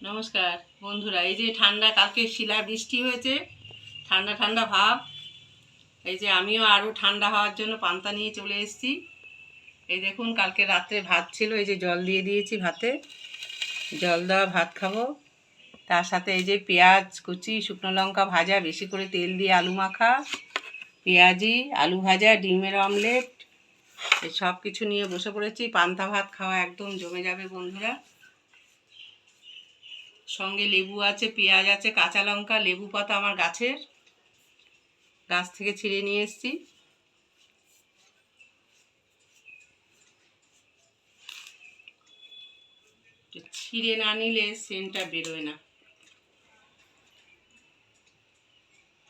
নমস্কার বন্ধুরা, এই যে ঠান্ডা, কালকে শিলা বৃষ্টি হয়েছে, ঠান্ডা ঠান্ডা ভাব। এই যে আমিও আরও ঠান্ডা হওয়ার জন্য পান্তা নিয়ে চলে এসেছি। এই দেখুন, কালকে রাত্রে ভাত ছিল, এই যে জল দিয়ে দিয়েছি ভাতে, জল দেওয়া ভাত খাবো। তার সাথে এই যে পেঁয়াজ কুচি, শুকনো লঙ্কা ভাজা, বেশি করে তেল দিয়ে আলু মাখা, পেঁয়াজি, আলু ভাজা, ডিমের অমলেট, এই সব কিছু নিয়ে বসে পড়েছি। পান্তা ভাত খাওয়া একদম জমে যাবে বন্ধুরা। সঙ্গে লেবু আছে, পেঁয়াজ আছে, কাঁচা লঙ্কা, লেবু পাতা আমার গাছ থেকে ছিঁড়ে নিয়ে এসেছি। ছিঁড়ে না নিলে সেন্টটা বেরোয় না।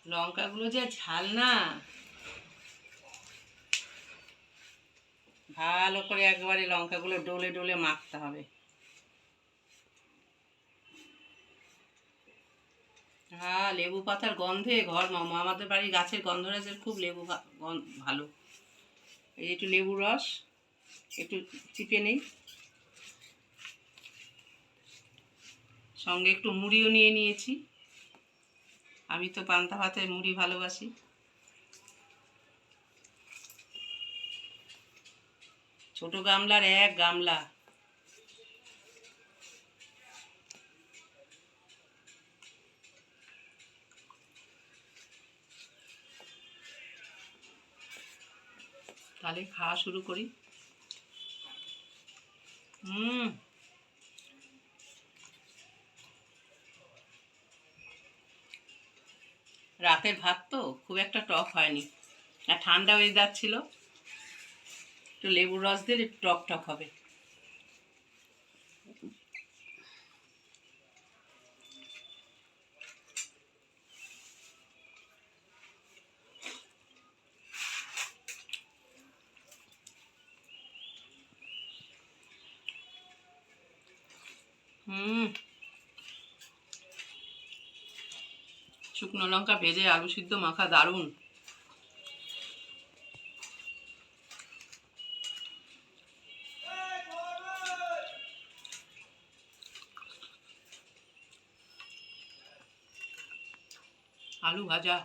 লঙ্কাগুলো যা ঝাল না, ভালো করে একবারে লঙ্কাগুলো ডলে ডলে মাখতে হবে। হ্যাঁ, লেবু পাতার গন্ধে আমাদের বাড়ির গাছের গন্ধরাজের খুব ভালো। এই একটু লেবু রস একটু চিপে নেই, সঙ্গে একটু মুড়িও নিয়ে নিয়েছি। আমি তো পান্তা ভাতের মুড়ি ভালোবাসি। ছোট গামলার এক গামলা। তাহলে খাওয়া শুরু করি। রাতের ভাত তো খুব একটা টক হয়নি, আর ঠান্ডা ওয়েদার ছিল, একটু লেবুর রস দিয়ে একটু টক টক হবে। শুকনো লঙ্কা ভেজে আলু সিদ্ধ মাখা দারুণ। আলু ভাজা।